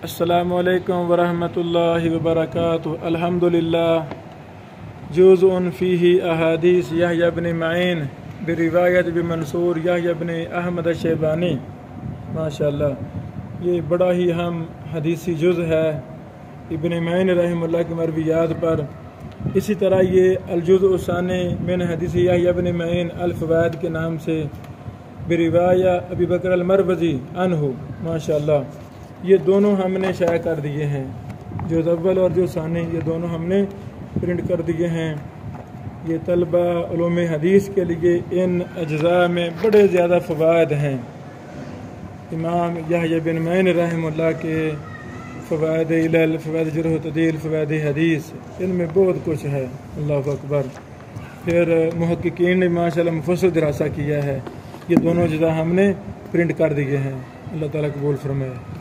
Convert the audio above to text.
السلام علیکم ورحمۃ اللہ وبرکاتہ۔ الحمدللہ جزء فیہ احادیث یحییٰ بن معین بروایت بمنصور یحییٰ بن احمد الشیبانی۔ ماشاءاللہ یہ بڑا ہی اہم حدیثی جز ہے ابن معین رحمہ اللہ کی مرویات پر۔ اسی طرح یہ الجزء الثانی من حدیث یحییٰ بن معین الفوائد کے نام سے بروایہ ابی بکر المروزی عنہ۔ ماشاءاللہ یہ دونوں ہم نے شائع کر دیے ہیں، جز اول اور جز ثانی، یہ دونوں ہم نے پرنٹ کر دیے ہیں۔ یہ طلبہ علوم حدیث کے لیے ان اجزاء میں بڑے زیادہ فوائد ہیں۔ امام یحییٰ بن معین رحمہ اللہ کے فوائد علل، فوائد جرح و تعدیل، فوائد حدیث، ان میں بہت کچھ ہے۔ اللہ اکبر۔ پھر محققین نے ماشاءاللہ مفصل دراسہ کیا ہے۔ یہ دونوں اجزاء ہم نے پرنٹ کر دیے ہیں۔ اللہ تعالیٰ قبول فرمائے۔